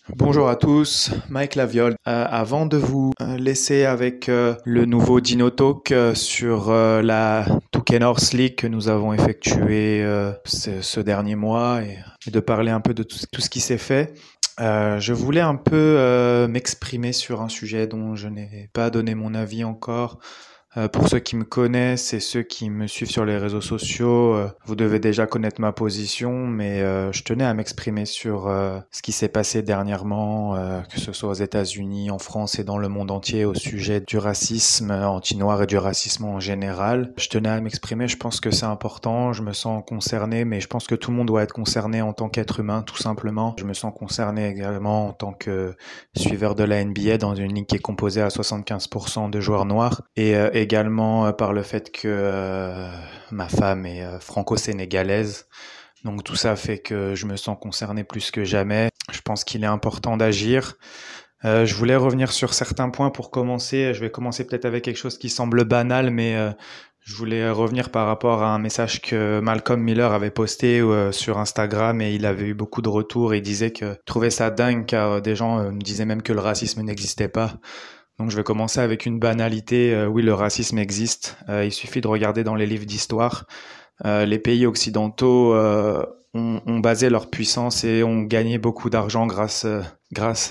Bonjour à tous, Mike Laviole. Avant de vous laisser avec le nouveau Dino Talk sur la Touquet North League que nous avons effectué ce dernier mois et de parler un peu de tout ce qui s'est fait, je voulais un peu m'exprimer sur un sujet dont je n'ai pas donné mon avis encore. Pour ceux qui me connaissent et ceux qui me suivent sur les réseaux sociaux, vous devez déjà connaître ma position, mais je tenais à m'exprimer sur ce qui s'est passé dernièrement, que ce soit aux États-Unis, en France et dans le monde entier, au sujet du racisme anti-noir et du racisme en général. Je tenais à m'exprimer, je pense que c'est important, je me sens concerné, mais je pense que tout le monde doit être concerné en tant qu'être humain, tout simplement. Je me sens concerné également en tant que suiveur de la NBA dans une ligue qui est composée à 75% de joueurs noirs et également par le fait que ma femme est franco-sénégalaise. Donc tout ça fait que je me sens concerné plus que jamais. Je pense qu'il est important d'agir. Je voulais revenir sur certains points pour commencer. Je vais commencer peut-être avec quelque chose qui semble banal, mais je voulais revenir par rapport à un message que Malcolm Miller avait posté sur Instagram et il avait eu beaucoup de retours et il disait que trouvait ça dingue car des gens me disaient même que le racisme n'existait pas. Donc je vais commencer avec une banalité. Oui, le racisme existe. Il suffit de regarder dans les livres d'histoire. Les pays occidentaux ont basé leur puissance et ont gagné beaucoup d'argent grâce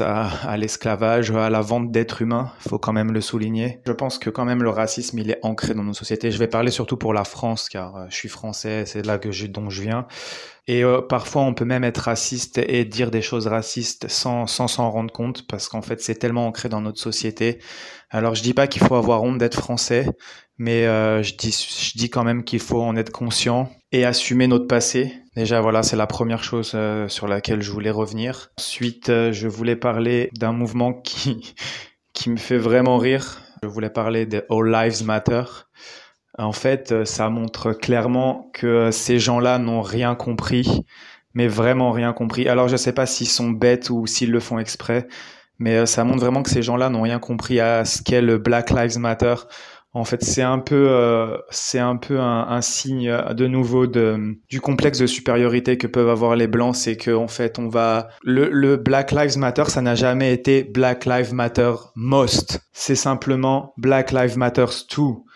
à l'esclavage, à la vente d'êtres humains. Il faut quand même le souligner. Je pense que quand même le racisme, il est ancré dans nos sociétés. Je vais parler surtout pour la France, car je suis français, c'est là dont je viens. Et parfois, on peut même être raciste et dire des choses racistes sans s'en rendre compte, parce qu'en fait, c'est tellement ancré dans notre société. Alors, je dis pas qu'il faut avoir honte d'être français, mais je dis quand même qu'il faut en être conscient et assumer notre passé. Déjà, voilà, c'est la première chose sur laquelle je voulais revenir. Ensuite, je voulais parler d'un mouvement qui me fait vraiment rire. Je voulais parler de All Lives Matter. En fait, ça montre clairement que ces gens-là n'ont rien compris, mais vraiment rien compris. Alors, je sais pas s'ils sont bêtes ou s'ils le font exprès, mais ça montre vraiment que ces gens-là n'ont rien compris à ce qu'est le Black Lives Matter. En fait, c'est un peu un signe de nouveau du complexe de supériorité que peuvent avoir les blancs, c'est que en fait, le Black Lives Matter, ça n'a jamais été Black Lives Matter Most. C'est simplement Black Lives Matter Too.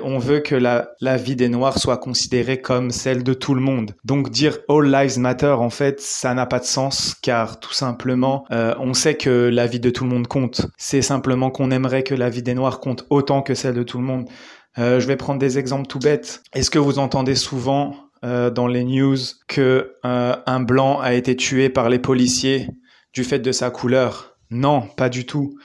On veut que la vie des Noirs soit considérée comme celle de tout le monde. Donc dire All Lives Matter, en fait, ça n'a pas de sens, car tout simplement, on sait que la vie de tout le monde compte. C'est simplement qu'on aimerait que la vie des Noirs compte autant que celle de tout le monde. Je vais prendre des exemples tout bêtes. Est-ce que vous entendez souvent dans les news que un blanc a été tué par les policiers du fait de sa couleur? Non, pas du tout.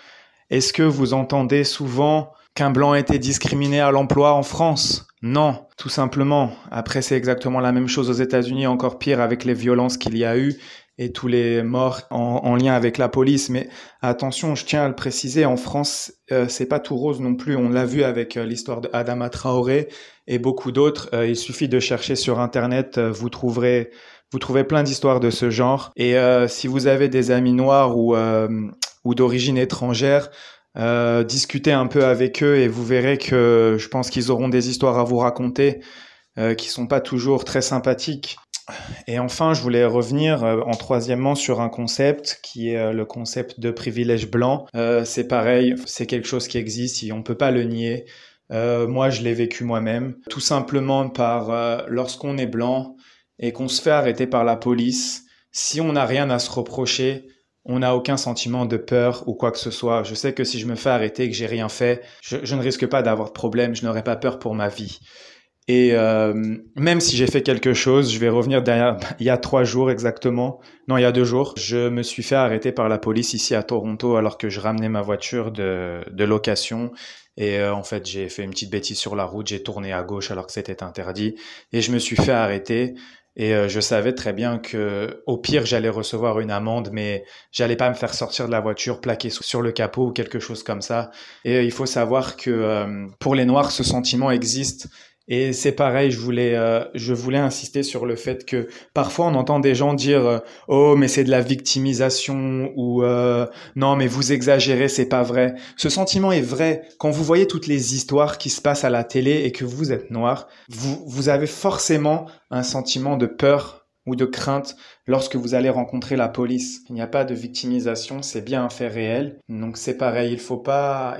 Est-ce que vous entendez souvent qu'un blanc a été discriminé à l'emploi en France? Non, tout simplement. Après, c'est exactement la même chose aux États-Unis, encore pire avec les violences qu'il y a eu et tous les morts en lien avec la police. Mais attention, je tiens à le préciser, en France, c'est pas tout rose non plus. On l'a vu avec l'histoire de Adama Traoré et beaucoup d'autres. Il suffit de chercher sur Internet, vous trouverez plein d'histoires de ce genre. Et si vous avez des amis noirs ou d'origine étrangère, discutez un peu avec eux et vous verrez que je pense qu'ils auront des histoires à vous raconter qui sont pas toujours très sympathiques. Et enfin, je voulais revenir en troisièmement sur un concept qui est le concept de privilège blanc. C'est pareil, c'est quelque chose qui existe et on peut pas le nier. Moi, je l'ai vécu moi-même, tout simplement par lorsqu'on est blanc et qu'on se fait arrêter par la police, si on n'a rien à se reprocher, on n'a aucun sentiment de peur ou quoi que ce soit. Je sais que si je me fais arrêter et que j'ai rien fait, je ne risque pas d'avoir de problème, je n'aurai pas peur pour ma vie. Et même si j'ai fait quelque chose, je vais revenir derrière, il y a 3 jours exactement, non il y a 2 jours, je me suis fait arrêter par la police ici à Toronto alors que je ramenais ma voiture de location. Et en fait j'ai fait une petite bêtise sur la route, j'ai tourné à gauche alors que c'était interdit et je me suis fait arrêter. Et je savais très bien que au pire j'allais recevoir une amende, mais j'allais pas me faire sortir de la voiture, plaquer sur le capot ou quelque chose comme ça. Et il faut savoir que pour les Noirs ce sentiment existe. Et c'est pareil, je voulais insister sur le fait que parfois on entend des gens dire oh mais c'est de la victimisation ou non mais vous exagérez, c'est pas vrai. Ce sentiment est vrai quand vous voyez toutes les histoires qui se passent à la télé et que vous êtes noir, vous avez forcément un sentiment de peur ou de crainte lorsque vous allez rencontrer la police. Il n'y a pas de victimisation, c'est bien un fait réel. Donc c'est pareil, il faut pas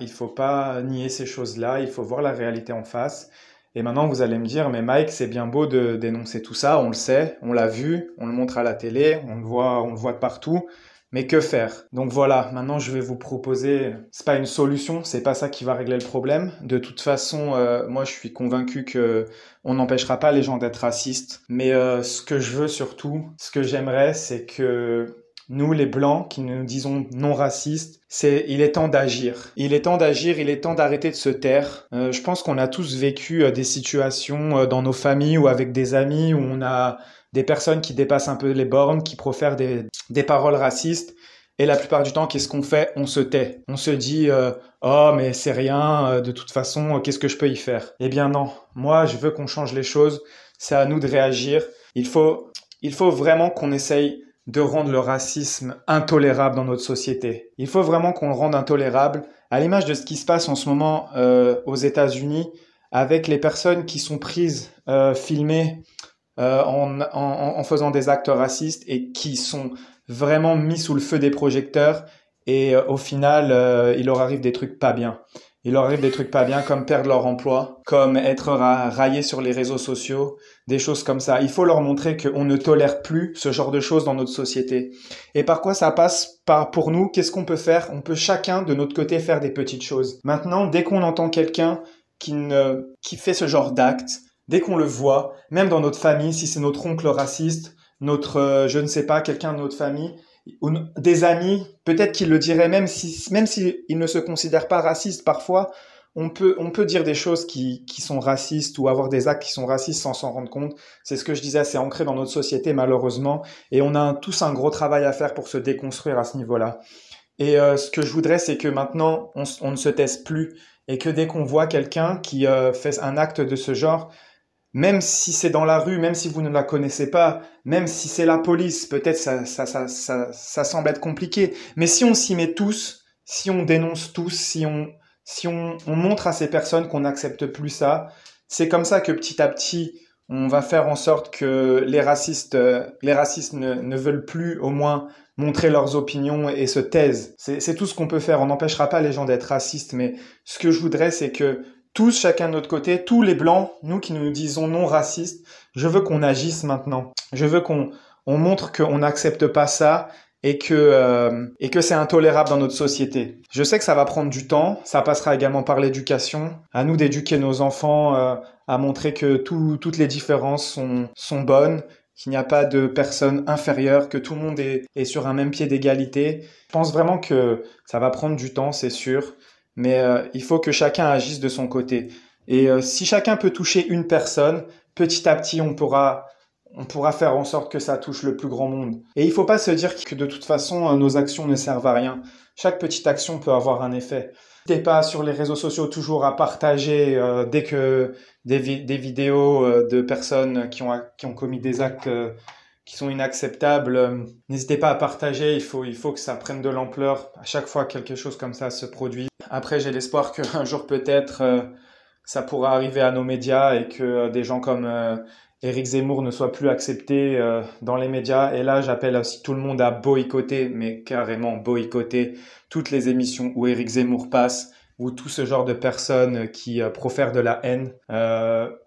nier ces choses-là, il faut voir la réalité en face. Et maintenant vous allez me dire, mais Mike, c'est bien beau de dénoncer tout ça, on le sait, on l'a vu, on le montre à la télé, on le voit de partout. Mais que faire? Donc voilà, maintenant je vais vous proposer, c'est pas une solution, c'est pas ça qui va régler le problème. De toute façon, moi je suis convaincu que on n'empêchera pas les gens d'être racistes. Mais ce que je veux surtout, ce que j'aimerais, c'est que nous, les Blancs, qui nous disons non racistes, il est temps d'agir. Il est temps d'agir, il est temps d'arrêter de se taire. Je pense qu'on a tous vécu des situations dans nos familles ou avec des amis où on a des personnes qui dépassent un peu les bornes, qui profèrent des paroles racistes. Et la plupart du temps, qu'est-ce qu'on fait? On se tait. On se dit oh, mais c'est rien, de toute façon, qu'est-ce que je peux y faire? Eh bien non, moi je veux qu'on change les choses, c'est à nous de réagir. Il faut vraiment qu'on essaye de rendre le racisme intolérable dans notre société. Il faut vraiment qu'on le rende intolérable, à l'image de ce qui se passe en ce moment aux États-Unis, avec les personnes qui sont prises, filmées, en faisant des actes racistes et qui sont vraiment mis sous le feu des projecteurs et au final il leur arrive des trucs pas bien. Il leur arrive des trucs pas bien comme perdre leur emploi, comme être raillé sur les réseaux sociaux, des choses comme ça. Il faut leur montrer qu'on ne tolère plus ce genre de choses dans notre société. Et par quoi ça passe? Pour nous, qu'est-ce qu'on peut faire? On peut chacun de notre côté faire des petites choses. Maintenant, dès qu'on entend quelqu'un qui fait ce genre d'acte, dès qu'on le voit, même dans notre famille, si c'est notre oncle raciste, je ne sais pas, quelqu'un de notre famille, ou des amis, peut-être qu'ils le diraient même si ils ne se considèrent pas racistes parfois, on peut dire des choses qui sont racistes ou avoir des actes qui sont racistes sans s'en rendre compte. C'est ce que je disais, c'est ancré dans notre société malheureusement et on a tous un gros travail à faire pour se déconstruire à ce niveau-là. Et ce que je voudrais, c'est que maintenant, on ne se taise plus et que dès qu'on voit quelqu'un qui fait un acte de ce genre, même si c'est dans la rue, même si vous ne la connaissez pas, même si c'est la police, peut-être ça semble être compliqué. Mais si on s'y met tous, si on dénonce tous, si on montre à ces personnes qu'on n'accepte plus ça, c'est comme ça que petit à petit, on va faire en sorte que les racistes ne veulent plus au moins montrer leurs opinions et se taisent. C'est tout ce qu'on peut faire. On n'empêchera pas les gens d'être racistes, mais ce que je voudrais, c'est que tous, chacun de notre côté, tous les blancs, nous qui nous disons non racistes, je veux qu'on agisse maintenant. Je veux qu'on montre qu'on n'accepte pas ça et que c'est intolérable dans notre société. Je sais que ça va prendre du temps, ça passera également par l'éducation. À nous d'éduquer nos enfants, à montrer que toutes les différences sont bonnes, qu'il n'y a pas de personnes inférieures, que tout le monde est sur un même pied d'égalité. Je pense vraiment que ça va prendre du temps, c'est sûr. Mais il faut que chacun agisse de son côté. Et si chacun peut toucher une personne, petit à petit, on pourra faire en sorte que ça touche le plus grand monde. Et il ne faut pas se dire que de toute façon, nos actions ne servent à rien. Chaque petite action peut avoir un effet. N'hésitez pas sur les réseaux sociaux toujours à partager dès que des vidéos de personnes qui ont commis des actes qui sont inacceptables. N'hésitez pas à partager, il faut que ça prenne de l'ampleur à chaque fois que quelque chose comme ça se produit. Après, j'ai l'espoir qu'un jour peut-être ça pourra arriver à nos médias et que des gens comme Éric Zemmour ne soient plus acceptés dans les médias. Et là, j'appelle aussi tout le monde à boycotter, mais carrément boycotter toutes les émissions où Éric Zemmour passe, ou tout ce genre de personnes qui profèrent de la haine.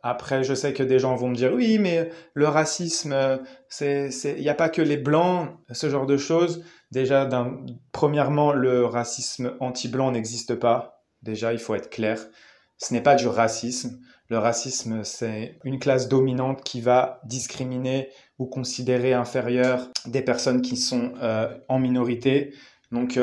Après, je sais que des gens vont me dire « Oui, mais le racisme, il n'y a pas que les blancs, ce genre de choses. » Déjà, premièrement, le racisme anti-blanc n'existe pas. Déjà, il faut être clair. Ce n'est pas du racisme. Le racisme, c'est une classe dominante qui va discriminer ou considérer inférieures des personnes qui sont en minorité. Donc,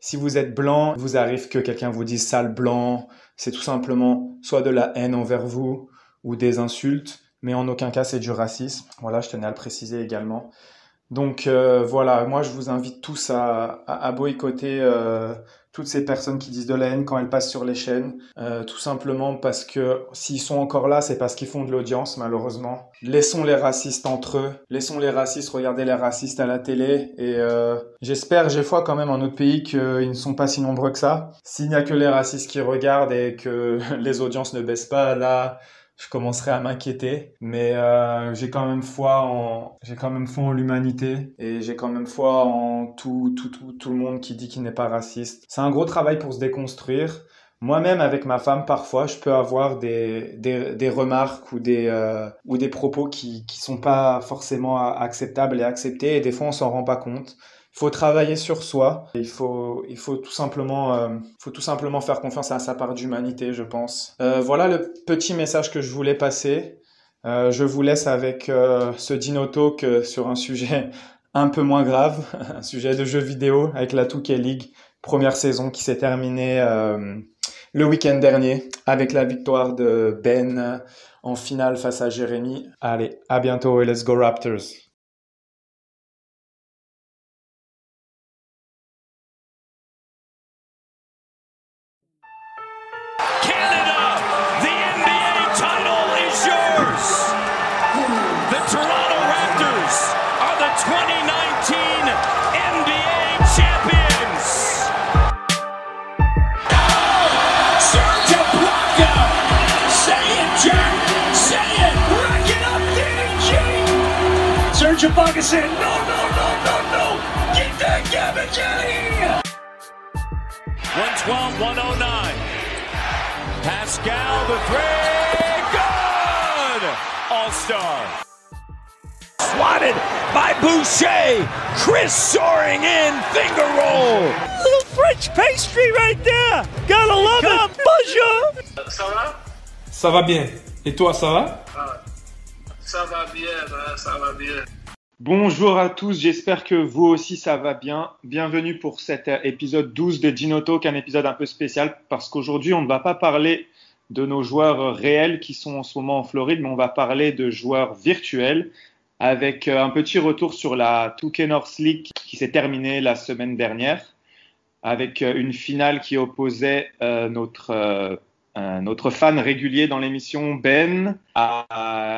si vous êtes blanc, il vous arrive que quelqu'un vous dise sale blanc, c'est tout simplement soit de la haine envers vous ou des insultes, mais en aucun cas c'est du racisme. Voilà, je tenais à le préciser également. Donc voilà, moi je vous invite tous à boycotter toutes ces personnes qui disent de la haine quand elles passent sur les chaînes, tout simplement parce que s'ils sont encore là, c'est parce qu'ils font de l'audience malheureusement. Laissons les racistes entre eux, laissons les racistes regarder les racistes à la télé et j'ai foi quand même en notre pays qu'ils ne sont pas si nombreux que ça. S'il n'y a que les racistes qui regardent et que les audiences ne baissent pas, là je commencerai à m'inquiéter. Mais j'ai quand même foi en l'humanité et j'ai quand même foi en tout le monde qui dit qu'il n'est pas raciste. C'est un gros travail pour se déconstruire. Moi-même, avec ma femme, parfois, je peux avoir des remarques ou des propos qui sont pas forcément acceptables et acceptés, et des fois, on s'en rend pas compte. Il faut travailler sur soi. Il faut tout simplement faire confiance à sa part d'humanité, je pense. Voilà le petit message que je voulais passer. Je vous laisse avec ce Dino Talk sur un sujet un peu moins grave, un sujet de jeu vidéo avec la 2K League, première saison qui s'est terminée le week-end dernier avec la victoire de Ben en finale face à Jérémy. Allez, à bientôt et let's go Raptors! Canada, the NBA title is yours. The Toronto Raptors are the 2019 NBA champions. Serge Ibaka, say it, Jack, say it, rack it up, DJ. Serge Ibaka said, no, get that garbage out of here. 112, 109. Pascal, the three, good! All-star. Swatted by Boucher. Chris soaring in, finger roll. Little French pastry right there. Gotta love it. Bonjour. Ça va? Ça va bien. Et toi, ça va? Ça va bien, ça va bien. Bonjour à tous, j'espère que vous aussi ça va bien. Bienvenue pour cet épisode 12 de Dino Talk, un épisode un peu spécial parce qu'aujourd'hui on ne va pas parler de nos joueurs réels qui sont en ce moment en Floride, mais on va parler de joueurs virtuels avec un petit retour sur la 2K North League qui s'est terminée la semaine dernière avec une finale qui opposait notre fan régulier dans l'émission Ben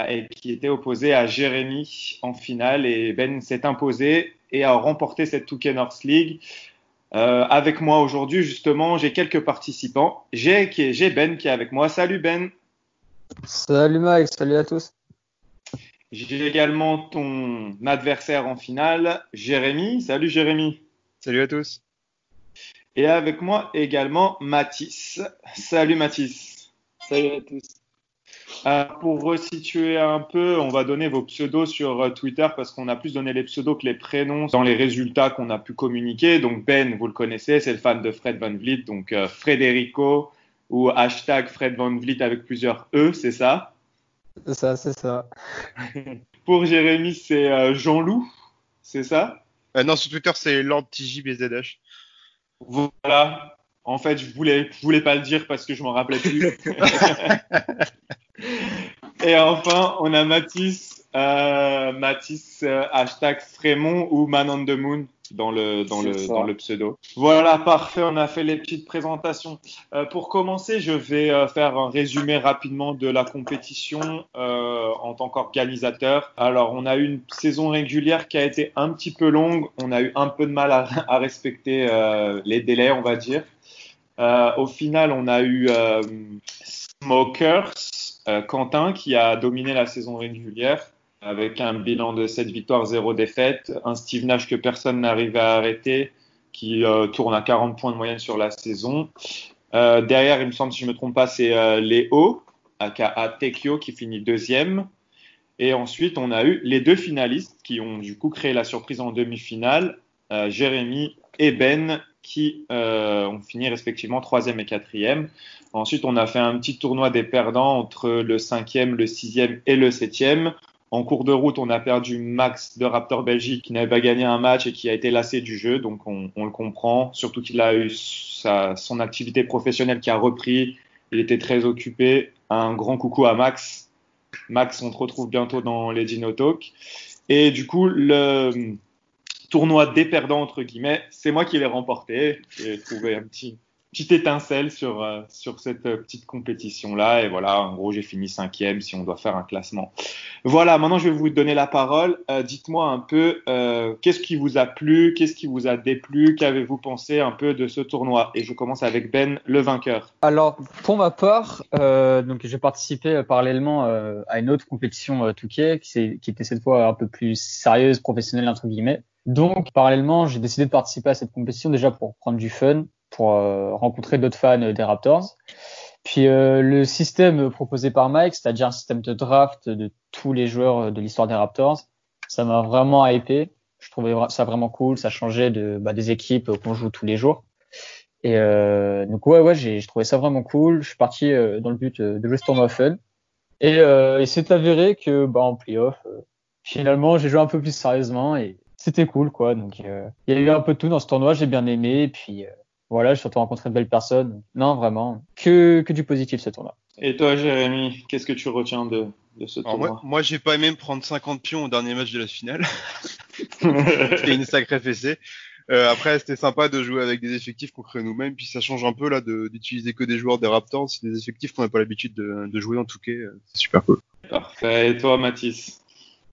et qui était opposé à Jérémy en finale, et Ben s'est imposé et a remporté cette 2K North League. Avec moi aujourd'hui justement j'ai quelques participants. J'ai Ben qui est avec moi. Salut Ben. Salut Mike, salut à tous. J'ai également ton adversaire en finale, Jérémy. Salut Jérémy. Salut à tous. Et avec moi également Mathis. Salut Mathis. Salut à tous. Pour resituer un peu, on va donner vos pseudos sur Twitter parce qu'on a plus donné les pseudos que les prénoms dans les résultats qu'on a pu communiquer. Donc Ben, vous le connaissez, c'est le fan de Fred VanVleet, donc Frederico ou hashtag Fred VanVleet avec plusieurs E, c'est ça? C'est ça. Pour Jérémy, c'est Jean-Loup, c'est ça? Non, sur Twitter, c'est LordTJBZH. Voilà. En fait, je voulais pas le dire parce que je m'en rappelais plus. Et enfin, on a Mathis, hashtag Frémont ou Man on the Moon dans le pseudo. Voilà, parfait, on a fait les petites présentations. Pour commencer, je vais faire un résumé rapidement de la compétition en tant qu'organisateur. Alors, on a eu une saison régulière qui a été un petit peu longue. On a eu un peu de mal à respecter les délais, on va dire. Au final, on a eu Smokers, Quentin, qui a dominé la saison régulière avec un bilan de 7 victoires, 0 défaites, un Steve Nash que personne n'arrive à arrêter, qui tourne à 40 points de moyenne sur la saison. Derrière, il me semble, si je ne me trompe pas, c'est Léo, aka Tekyo, qui finit deuxième. Et ensuite, on a eu les deux finalistes qui ont du coup créé la surprise en demi-finale, Jérémy et Ben, qui ont fini respectivement 3e et 4e. Ensuite, on a fait un petit tournoi des perdants entre le 5e, le 6e et le 7e. En cours de route, on a perdu Max de Raptor Belgique qui n'avait pas gagné un match et qui a été lassé du jeu, donc on le comprend. Surtout qu'il a eu son activité professionnelle qui a repris, il était très occupé. Un grand coucou à Max. Max, on te retrouve bientôt dans les Dino Talk. Et du coup, le tournoi des perdants, entre guillemets, c'est moi qui l'ai remporté. J'ai trouvé un petit petite étincelle sur cette petite compétition-là. Et voilà, en gros, j'ai fini 5e si on doit faire un classement. Voilà, maintenant je vais vous donner la parole. Dites-moi un peu qu'est-ce qui vous a plu, qu'est-ce qui vous a déplu, qu'avez-vous pensé un peu de ce tournoi? Et je commence avec Ben, le vainqueur. Alors, pour ma part, donc j'ai participé parallèlement à une autre compétition 2K qui était cette fois un peu plus sérieuse, professionnelle entre guillemets. Donc, parallèlement, j'ai décidé de participer à cette compétition déjà pour prendre du fun, pour rencontrer d'autres fans des Raptors. Puis le système proposé par Mike, c'est-à-dire un système de draft de tous les joueurs de l'histoire des Raptors, ça m'a vraiment hypé. Je trouvais ça vraiment cool, ça changeait des équipes qu'on joue tous les jours. Et donc ouais, j'ai trouvé ça vraiment cool. Je suis parti dans le but de jouer ce tournoi fun. Et il s'est avéré que en playoff, finalement, j'ai joué un peu plus sérieusement et c'était cool quoi. Donc il y a eu un peu de tout dans ce tournoi, j'ai bien aimé. Et puis voilà, j'ai surtout rencontré de belles personnes. Non, vraiment, que du positif ce tournoi. Et toi, Jérémy, qu'est-ce que tu retiens de ce Alors tournoi? moi, j'ai pas aimé me prendre 50 pions au dernier match de la finale. C'était une sacrée fessée. Après, c'était sympa de jouer avec des effectifs qu'on crée nous-mêmes, puis ça change un peu là d'utiliser que des joueurs des Raptors, c'est des effectifs qu'on n'a pas l'habitude de jouer en tout cas, c'est super cool. Parfait. Et toi, Mathis?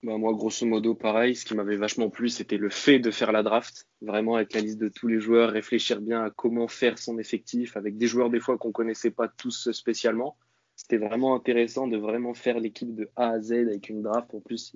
Moi, grosso modo, pareil. Ce qui m'avait vachement plu, c'était le fait de faire la draft. Vraiment, avec la liste de tous les joueurs, réfléchir bien à comment faire son effectif, avec des joueurs des fois qu'on connaissait pas tous spécialement. C'était vraiment intéressant de vraiment faire l'équipe de A à Z avec une draft. En plus,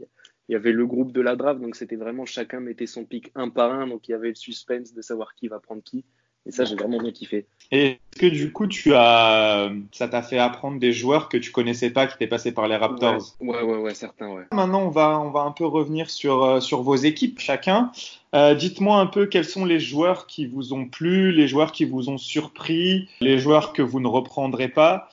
il y avait le groupe de la draft, donc c'était vraiment chacun mettait son pick un par un, donc il y avait le suspense de savoir qui va prendre qui. Et ça, j'ai vraiment bien kiffé. Et est-ce que du coup, ça t'a fait apprendre des joueurs que tu connaissais pas, qui étaient passés par les Raptors? Ouais, certains, ouais. Maintenant, on va un peu revenir sur vos équipes, chacun. Dites-moi un peu quels sont les joueurs qui vous ont plu, les joueurs qui vous ont surpris, les joueurs que vous ne reprendrez pas.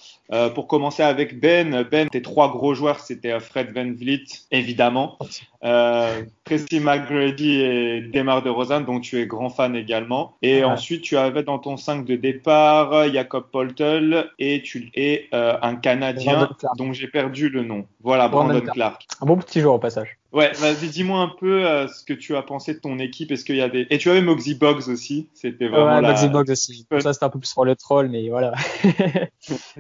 Pour commencer avec Ben, tes 3 gros joueurs, c'était Fred VanVleet, évidemment, Tracy McGrady et DeMar DeRozan, dont tu es grand fan également. Et ensuite, tu avais dans ton 5 de départ Jakob Poeltl et un Canadien dont j'ai perdu le nom. Voilà, Brandon Clark. Un bon petit joueur au passage. Ouais, vas-y, dis-moi un peu ce que tu as pensé de ton équipe. Est-ce qu'il y avait... Et tu avais Muggsy Bogues aussi. C'était vraiment Muggsy Bogues aussi. Ça, c'était un peu plus pour le troll, mais voilà.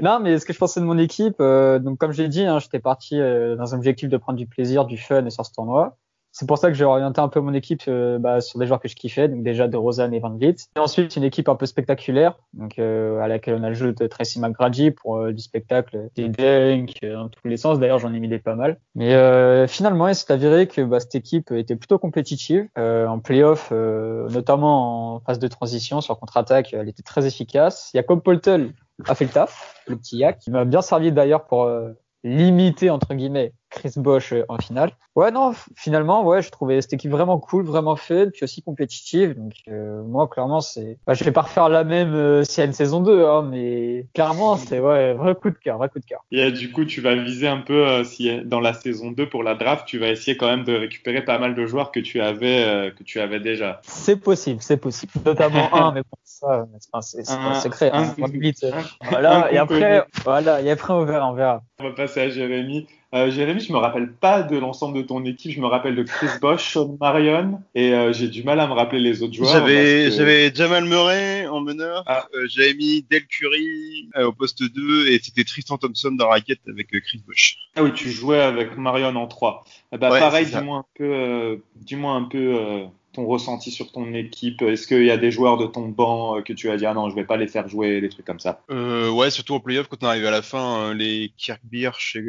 Non, mais ce que je pensais de mon équipe, donc comme je l'ai dit, j'étais parti dans un objectif de prendre du plaisir, du fun sur ce tournoi. C'est pour ça que j'ai orienté un peu mon équipe sur des joueurs que je kiffais, donc déjà DeRozan et VanVleet. Et ensuite, une équipe un peu spectaculaire, donc à laquelle on ajoute Tracy McGrady pour du spectacle, des dunks dans tous les sens. D'ailleurs, j'en ai mis des pas mal. Mais finalement, il s'est avéré que cette équipe était plutôt compétitive en play-off, notamment en phase de transition sur contre-attaque. Elle était très efficace. Jakob Poeltl a fait le taf, le petit Yak, qui m'a bien servi d'ailleurs pour limiter entre guillemets Chris Bosh en finale. Ouais, non, finalement, ouais, je trouvais cette équipe vraiment cool, vraiment fun, puis aussi compétitive. Donc, moi, clairement, je vais pas refaire la même s'il y a une saison 2, mais clairement, c'est, vrai coup de cœur. Et du coup, tu vas viser un peu, si dans la saison 2 pour la draft, tu vas essayer quand même de récupérer pas mal de joueurs que tu avais déjà. C'est possible. Notamment un, mais bon, ça, c'est un secret. Voilà, et après, on verra. On va passer à Jérémy. Jérémy, je me rappelle pas de l'ensemble de ton équipe. Je me rappelle de Chris Bosh, Sean Marion, et j'ai du mal à me rappeler les autres joueurs. J'avais Jamal Murray en meneur. J'avais mis Del Curry au poste 2 et c'était Tristan Thompson dans la raquette avec Chris Bosh. Ah oui, tu jouais avec Marion en 3. Ouais, pareil, dis-moi un peu ton ressenti sur ton équipe. Est-ce qu'il y a des joueurs de ton banc que tu as dit non, je vais pas les faire jouer, des trucs comme ça? Ouais, surtout en playoff quand on arrive à la fin, les Kirk Birch et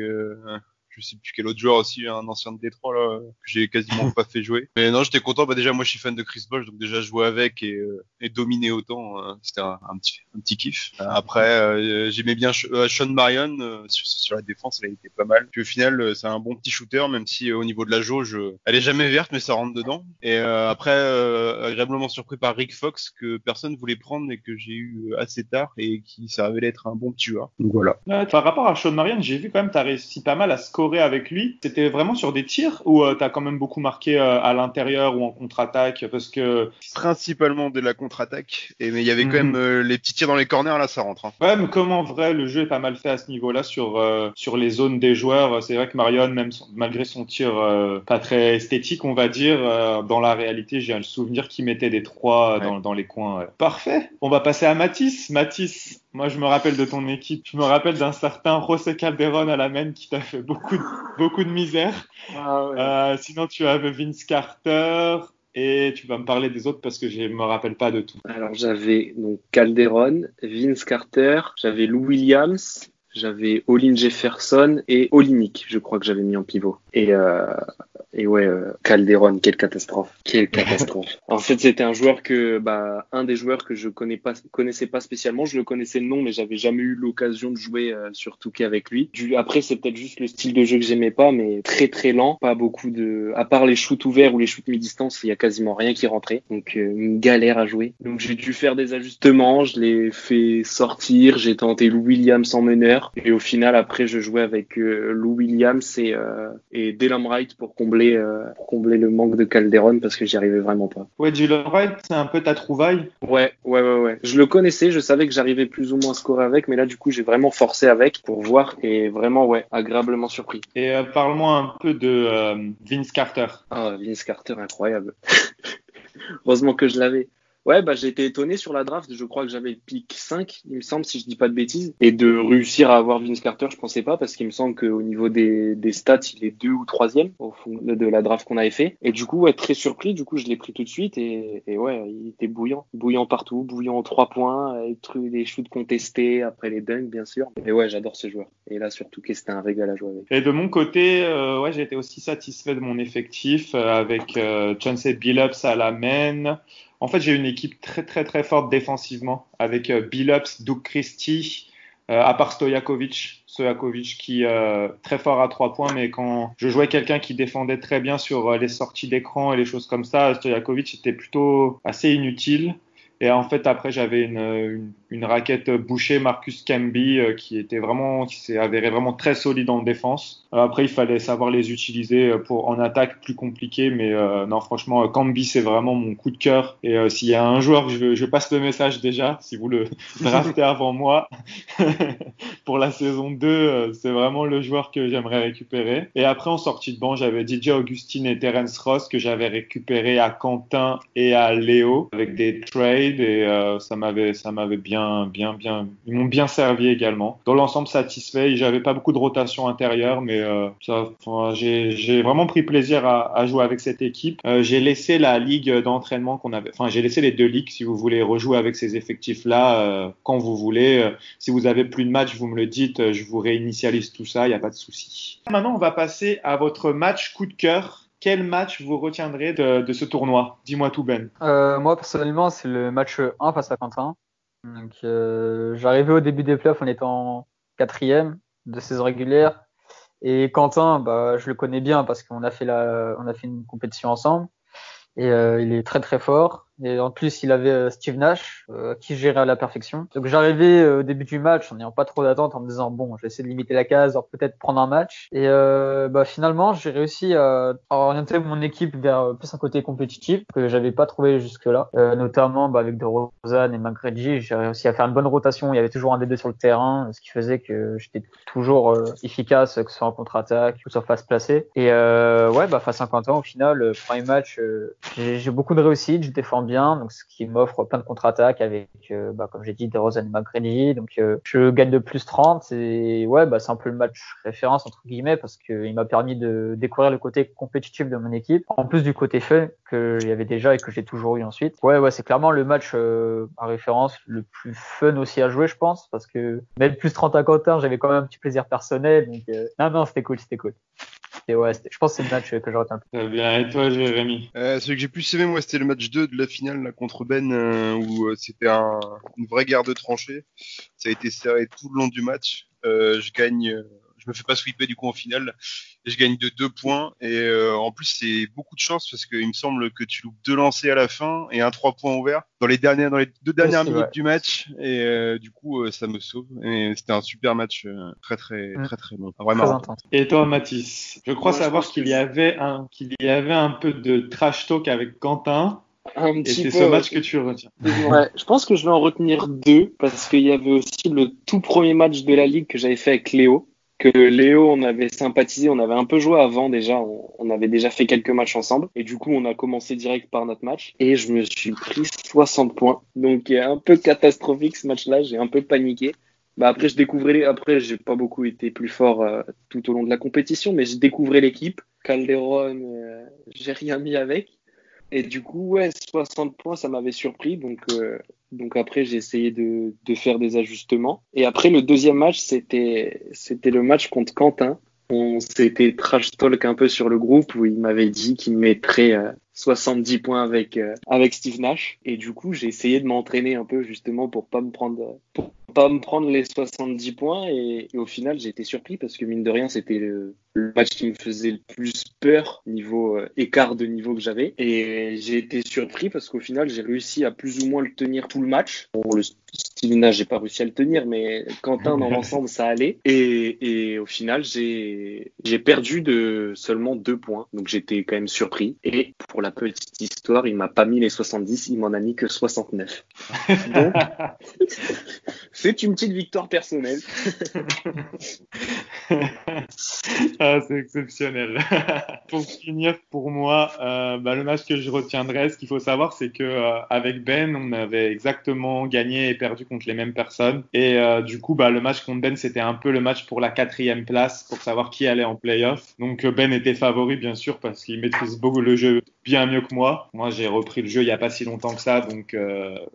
je sais plus quel autre joueur aussi, un ancien de Détroit là, que j'ai quasiment pas fait jouer. Mais non, j'étais content. Déjà, moi, je suis fan de Chris Bosh, donc déjà jouer avec et dominer autant, c'était un petit kiff. Après, j'aimais bien Sean Marion sur la défense, elle a été pas mal. Puis au final, c'est un bon petit shooter, même si au niveau de la jauge, elle est jamais verte, mais ça rentre dedans. Et après, agréablement surpris par Rick Fox que personne voulait prendre et que j'ai eu assez tard et qui s'est révélé être un bon petit joueur. Donc voilà. Par rapport à Sean Marion, j'ai vu quand même t'as réussi pas mal à scorer scoré avec lui, c'était vraiment sur des tirs ou t'as quand même beaucoup marqué à l'intérieur ou en contre-attaque parce que Principalement de la contre-attaque, mais il y avait quand même les petits tirs dans les corners, là ça rentre. Hein. Ouais, mais comme en vrai, le jeu est pas mal fait à ce niveau-là sur les zones des joueurs. C'est vrai que Marion, même malgré son tir pas très esthétique, on va dire, dans la réalité, j'ai le souvenir qu'il mettait des 3 dans les coins. Ouais. Parfait. On va passer à Mathis. Mathis, moi je me rappelle de ton équipe. Je me rappelle d'un certain José Calderón à la main qui t'a fait beaucoup de misère. Ah ouais. Sinon, tu avais Vince Carter. Et tu vas me parler des autres parce que je me rappelle pas de tout. Alors j'avais donc Calderon, Vince Carter, j'avais Lou Williams, j'avais Olin Jefferson et Olynyk, je crois que j'avais mis en pivot. Et ouais, Calderon, quelle catastrophe. Quelle catastrophe. En fait, c'était un des joueurs que je connaissais pas spécialement. Je le connaissais de nom, mais j'avais jamais eu l'occasion de jouer sur 2K avec lui. Après, c'est peut-être juste le style de jeu que j'aimais pas, mais très très lent. Pas beaucoup à part les shoots ouverts ou les shoots mi-distance, il y a quasiment rien qui rentrait. Donc, une galère à jouer. Donc, j'ai dû faire des ajustements. Je l'ai fait sortir. J'ai tenté Lou Williams en meneur. Et au final, après, je jouais avec Lou Williams et Delon Wright pour combler le manque de Calderon parce que j'y arrivais vraiment pas. Ouais, Delon Wright, c'est un peu ta trouvaille. Ouais. Je le connaissais, je savais que j'arrivais plus ou moins à scorer avec, mais là, du coup, j'ai vraiment forcé avec pour voir et vraiment, ouais, agréablement surpris. Et parle-moi un peu de Vince Carter. Ah, Vince Carter, incroyable. Heureusement que je l'avais. Ouais, j'ai été étonné sur la draft. Je crois que j'avais le pick 5, il me semble, si je dis pas de bêtises. Et de réussir à avoir Vince Carter, je pensais pas, parce qu'il me semble qu'au niveau des stats, il est 2 ou 3e au fond de la draft qu'on avait fait. Et du coup, ouais, très surpris. Du coup, je l'ai pris tout de suite. Et ouais, il était bouillant. Bouillant partout, bouillant aux 3 points, des shoots contestés, après les dunks, bien sûr. Et ouais, j'adore ce joueur. Et là, surtout, que c'était un régal à jouer avec. Et de mon côté, ouais, j'ai été aussi satisfait de mon effectif avec Chauncey Billups à la main. En fait, j'ai une équipe très, très, très forte défensivement avec Billups, Duke Christie, à part Stojakovic qui très fort à 3 points, mais quand je jouais quelqu'un qui défendait très bien sur les sorties d'écran et les choses comme ça, Stojakovic était plutôt assez inutile. Et en fait, après, j'avais une raquette bouchée, Marcus Camby, qui s'est avéré vraiment très solide en défense. Après, il fallait savoir les utiliser en attaque plus compliqué, mais non, franchement, Camby, c'est vraiment mon coup de cœur. Et s'il y a un joueur que je passe le message déjà, si vous le draftez avant moi, pour la saison 2, c'est vraiment le joueur que j'aimerais récupérer. Et après, en sortie de banc, j'avais DJ Augustine et Terence Ross que j'avais récupéré à Quentin et à Léo avec des trades. Et ça m'avait bien, ils m'ont bien servi également. Dans l'ensemble, satisfait. J'avais pas beaucoup de rotation intérieure, mais j'ai vraiment pris plaisir à jouer avec cette équipe. J'ai laissé la ligue d'entraînement j'ai laissé les 2 ligues si vous voulez rejouer avec ces effectifs-là quand vous voulez. Si vous avez plus de matchs, vous me le dites, je vous réinitialise tout ça, il n'y a pas de souci. Maintenant, on va passer à votre match coup de cœur. Quel match vous retiendrez de ce tournoi? Dis-moi tout, Ben. Moi, personnellement, c'est le match 1 face à Quentin. Donc, j'arrivais au début des playoffs en étant 4e de saison régulière. Et Quentin, je le connais bien parce qu'on a fait une compétition ensemble. Et il est très très fort. Et en plus, il avait Steve Nash qui gérait à la perfection. Donc j'arrivais au début du match en n'ayant pas trop d'attente, en me disant bon, je vais essayer de limiter la case, peut-être prendre un match. Et finalement, j'ai réussi à orienter mon équipe vers plus un côté compétitif que j'avais pas trouvé jusque-là. Notamment avec DeRozan et McGrady, j'ai réussi à faire une bonne rotation. Il y avait toujours un des deux sur le terrain, ce qui faisait que j'étais toujours efficace, que ce soit en contre-attaque ou sur phase placée. Et face à Quentin, au final, premier match, j'ai beaucoup de réussite, je défends bien, donc ce qui m'offre plein de contre-attaques avec, comme j'ai dit, DeRozan et McGrady. Donc je gagne de plus 30 et c'est un peu le match référence entre guillemets parce qu'il m'a permis de découvrir le côté compétitif de mon équipe, en plus du côté fun que j'y avais déjà et que j'ai toujours eu ensuite. C'est clairement le match à référence le plus fun aussi à jouer, je pense, parce que mettre plus 30 à Quentin, j'avais quand même un petit plaisir personnel. Donc non, c'était cool. Et je pense que c'est le match que je retiens. Très bien. Et toi, Jérémy? Celui que j'ai plus aimé, moi, c'était le match 2 de la finale là, contre Ben, où c'était une vraie guerre de tranchées. Ça a été serré tout le long du match. Je gagne je me fais pas sweeper du coup en finale et je gagne de 2 points et en plus c'est beaucoup de chance parce qu'il me semble que tu loupes 2 lancers à la fin et un 3 points ouverts dans les 2 dernières minutes du match et du coup ça me sauve et c'était un super match très bon, vraiment Très intense. Et toi, Mathis, je crois Moi, je savoir pense qu'il que y avait un peu de trash talk avec Quentin. un Et petit c'est peu, ce match que tu retiens. ouais, je pense que je vais en retenir 2 parce qu'il y avait aussi le tout premier match de la Ligue que j'avais fait avec Léo. Que Léo, on avait sympathisé, on avait un peu joué avant déjà, on avait déjà fait quelques matchs ensemble. Et du coup, on a commencé direct par notre match. Et je me suis pris 60 points. Donc, un peu catastrophique ce match-là, j'ai un peu paniqué. Bah après, après, j'ai pas beaucoup été plus fort tout au long de la compétition, mais je découvrais l'équipe. Calderon, j'ai rien mis avec. Et du coup, ouais, 60 points, ça m'avait surpris. Donc après, j'ai essayé de faire des ajustements. Et après, le deuxième match, c'était le match contre Quentin. On s'était trash talk un peu sur le groupe où il m'avait dit qu'il mettrait 70 points avec Steve Nash. Et du coup, j'ai essayé de m'entraîner un peu justement pour pas me prendre les 70 points. Et au final, j'ai été surpris parce que mine de rien, c'était le match qui me faisait le plus peur niveau écart de niveau que j'avais. Et j'ai été surpris parce qu'au final, j'ai réussi à plus ou moins le tenir tout le match. Bon, le Steve Nash, j'ai pas réussi à le tenir, mais Quentin, dans l'ensemble, ça allait. Et au final, j'ai perdu de seulement 2 points. Donc j'étais quand même surpris. Et pour la petite histoire, il m'a pas mis les 70, il m'en a mis que 69. Donc, c'est une petite victoire personnelle. Ah, c'est exceptionnel. Pour finir, pour moi, le match que je retiendrai, ce qu'il faut savoir, c'est que avec Ben, on avait exactement gagné et perdu contre les mêmes personnes. Et du coup, le match contre Ben, c'était un peu le match pour la 4e place, pour savoir qui allait en play-off. Donc Ben était favori, bien sûr, parce qu'il maîtrise beaucoup le jeu bien mieux que moi. Moi, j'ai repris le jeu il y a pas si longtemps que ça, donc.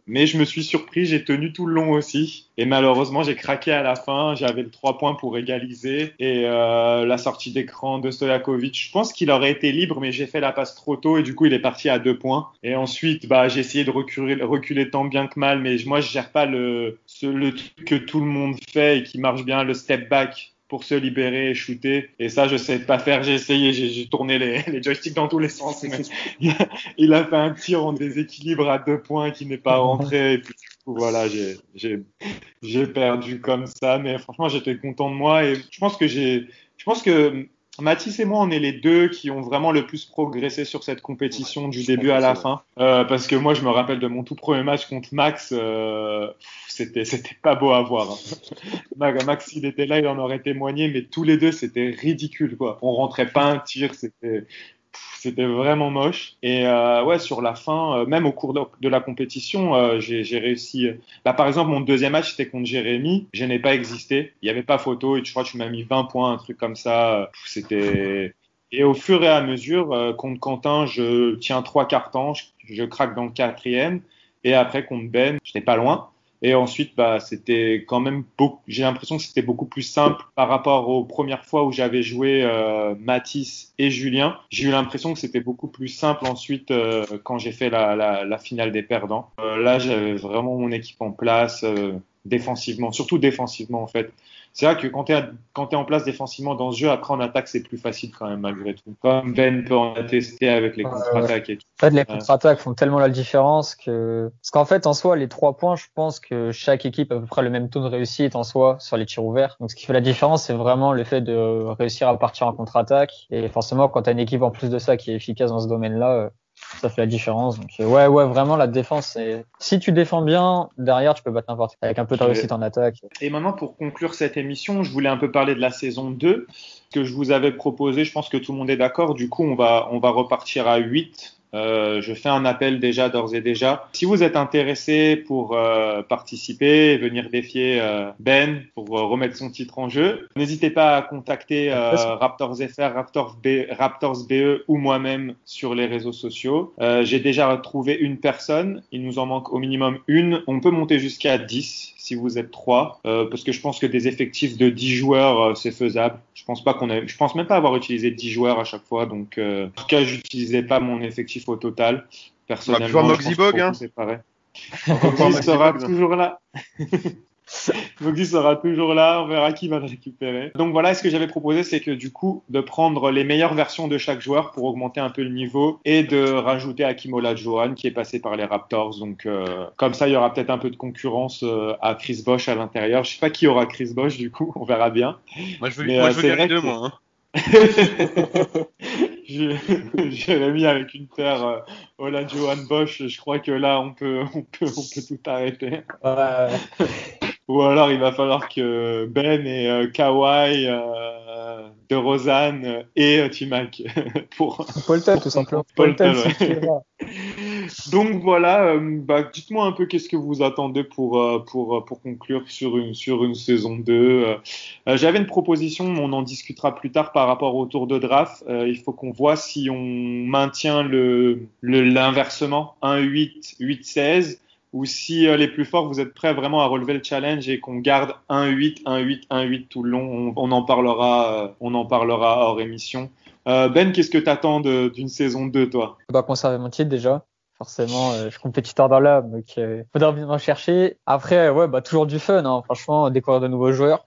Mais je me suis surpris, j'ai tenu tout le long aussi. Et malheureusement, j'ai craqué à la fin. J'avais le 3 points pour égaliser. Et la sortie d'écran de Stojakovic, je pense qu'il aurait été libre, mais j'ai fait la passe trop tôt et du coup, il est parti à 2 points. Et ensuite, j'ai essayé de reculer tant bien que mal, mais moi, je gère pas le truc que tout le monde fait et qui marche bien, le step back pour se libérer et shooter. Et ça, je sais pas faire. J'ai essayé, j'ai tourné les joysticks dans tous les sens. Mais il a fait un tir en déséquilibre à 2 points qui n'est pas rentré. Et puis, du coup, voilà, j'ai perdu comme ça. Mais franchement, j'étais content de moi. Et je pense que Mathis et moi, on est les deux qui ont vraiment le plus progressé sur cette compétition du début à la fin. Parce que moi, je me rappelle de mon tout premier match contre Max, c'était pas beau à voir. Hein. Max, il était là, il en aurait témoigné, mais tous les deux, c'était ridicule, quoi. On rentrait pas un tir, c'était vraiment moche. Et sur la fin, même au cours de la compétition, j'ai réussi. Là, par exemple, mon deuxième match, c'était contre Jérémy. Je n'ai pas existé. Il n'y avait pas photo. Et je crois que tu m'as mis 20 points, un truc comme ça. C'était. Et au fur et à mesure, contre Quentin, je tiens 3 cartons. Je craque dans le 4e. Et après, contre Ben, je n'ai pas loin. Et ensuite, c'était quand même j'ai l'impression que c'était beaucoup plus simple par rapport aux premières fois où j'avais joué Mathis et Julien. J'ai eu l'impression que c'était beaucoup plus simple ensuite quand j'ai fait la finale des perdants. Là, j'avais vraiment mon équipe en place défensivement, surtout défensivement en fait. C'est vrai que quand t'es en place défensivement dans ce jeu, après en attaque c'est plus facile quand même malgré tout. Comme Ben peut en attester avec les contre-attaques et tout. En fait, les contre-attaques font tellement la différence parce qu'en fait, en soi, les 3 points, je pense que chaque équipe a à peu près le même taux de réussite en soi sur les tirs ouverts. Donc, ce qui fait la différence, c'est vraiment le fait de réussir à partir en contre-attaque. Et forcément, quand t'as une équipe en plus de ça qui est efficace dans ce domaine-là, ça fait la différence. Donc, ouais, vraiment, la défense, si tu défends bien, derrière, tu peux battre n'importe qui avec un peu de réussite en attaque. Et maintenant, pour conclure cette émission, je voulais un peu parler de la saison 2 que je vous avais proposé. Je pense que tout le monde est d'accord. Du coup, on va repartir à 8. Je fais un appel d'ores et déjà. Si vous êtes intéressé pour participer et venir défier Ben pour remettre son titre en jeu, n'hésitez pas à contacter Raptors FR, Raptors BE ou moi-même sur les réseaux sociaux. J'ai déjà trouvé une personne. Il nous en manque au minimum une. On peut monter jusqu'à 10 si vous êtes 3, parce que je pense que des effectifs de 10 joueurs, c'est faisable. Je pense même pas avoir utilisé 10 joueurs à chaque fois, donc en tout cas, j'utilisais pas mon effectif au total. Personnellement, Moxie Bog, hein. C'est pareil. Il sera toujours là. Donc il sera toujours là, on verra qui va le récupérer. Donc voilà, ce que j'avais proposé, c'est que du coup, de prendre les meilleures versions de chaque joueur pour augmenter un peu le niveau et de rajouter Hakeem Olajuwon qui est passé par les Raptors. Donc comme ça, il y aura peut-être un peu de concurrence à Chris Bosh à l'intérieur. Je sais pas qui aura Chris Bosh du coup, on verra bien. Moi je veux bien les deux, moi. Hein. Jérémy avec une paire Olajuwon Bosh, je crois que là on peut tout arrêter. Ou alors il va falloir que Ben et Kawhi, DeRozan et T-Mac pour Poltel tout simplement. Poltel, ouais. Donc voilà, dites-moi un peu qu'est-ce que vous attendez pour conclure sur une saison 2. J'avais une proposition, mais on en discutera plus tard par rapport au tour de draft. Il faut qu'on voit si on maintient l'inversement 1-8, 8-16 ou si les plus forts, vous êtes prêts vraiment à relever le challenge et qu'on garde 1-8, 1-8, 1-8 tout le long. On en parlera hors émission. Ben, qu'est-ce que t'attends d'une saison 2, toi? Conserver mon titre déjà. Forcément, je suis compétiteur dans l'âme, donc faudra bien en chercher. Après, toujours du fun, hein. Franchement, découvrir de nouveaux joueurs.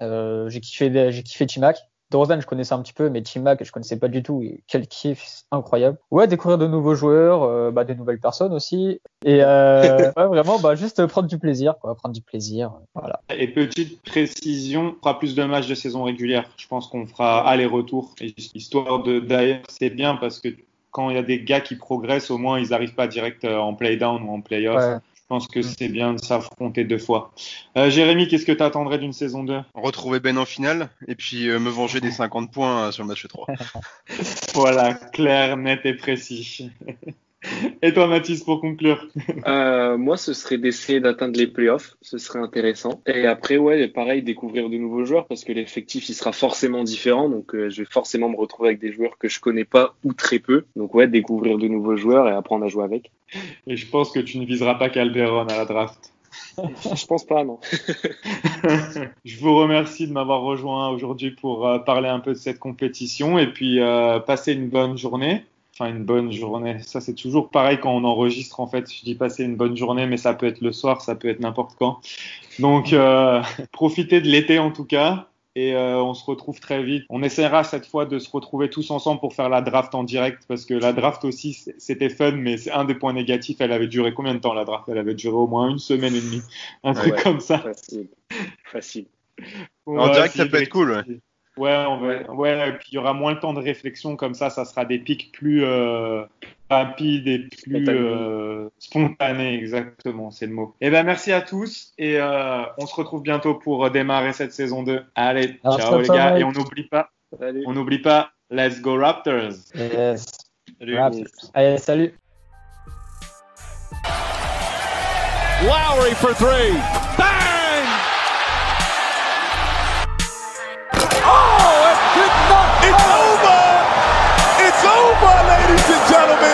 J'ai kiffé T-Mac. DeRozan, je connaissais un petit peu, mais T-Mac, je connaissais pas du tout. Et quel kiff, c'est incroyable. Ouais, découvrir de nouveaux joueurs, des nouvelles personnes aussi. Et vraiment, juste prendre du plaisir, quoi. Prendre du plaisir, voilà. Et petite précision, on fera plus de matchs de saison régulière. Je pense qu'on fera aller-retour. Histoire d'ailleurs, c'est bien parce que quand il y a des gars qui progressent, au moins ils n'arrivent pas direct en play-down ou en play-off. Ouais. Je pense que c'est bien de s'affronter 2 fois. Jérémy, qu'est-ce que tu attendrais d'une saison 2? Retrouver Ben en finale et puis me venger des 50 points sur le match 3. Voilà, clair, net et précis. Et toi, Mathis, pour conclure? Moi, ce serait d'essayer d'atteindre les playoffs. Ce serait intéressant. Et après, pareil, découvrir de nouveaux joueurs parce que l'effectif, il sera forcément différent. Donc, je vais forcément me retrouver avec des joueurs que je connais pas ou très peu. Donc, découvrir de nouveaux joueurs et apprendre à jouer avec. Et je pense que tu ne viseras pas Calderon à la draft. Je pense pas, non. Je vous remercie de m'avoir rejoint aujourd'hui pour parler un peu de cette compétition et puis passer une bonne journée. Enfin, une bonne journée. Ça, c'est toujours pareil quand on enregistre, en fait. Je dis passer une bonne journée, mais ça peut être le soir, ça peut être n'importe quand. Donc, profitez de l'été, en tout cas. Et on se retrouve très vite. On essaiera cette fois de se retrouver tous ensemble pour faire la draft en direct. Parce que la draft aussi, c'était fun, mais c'est un des points négatifs. Elle avait duré combien de temps, la draft? Elle avait duré au moins 1 semaine et demie. Un truc comme ça. Facile. En direct, ça peut être cool, ouais. Ouais, et puis il y aura moins le temps de réflexion, comme ça sera des pics plus rapides et plus spontanés, exactement, c'est le mot. Et merci à tous et on se retrouve bientôt pour démarrer cette saison 2. Allez, ciao les gars, et on n'oublie pas, let's go Raptors. Yes. Salut. Allez, salut. Lowry for 3. Bang! It's over! It's over, ladies and gentlemen!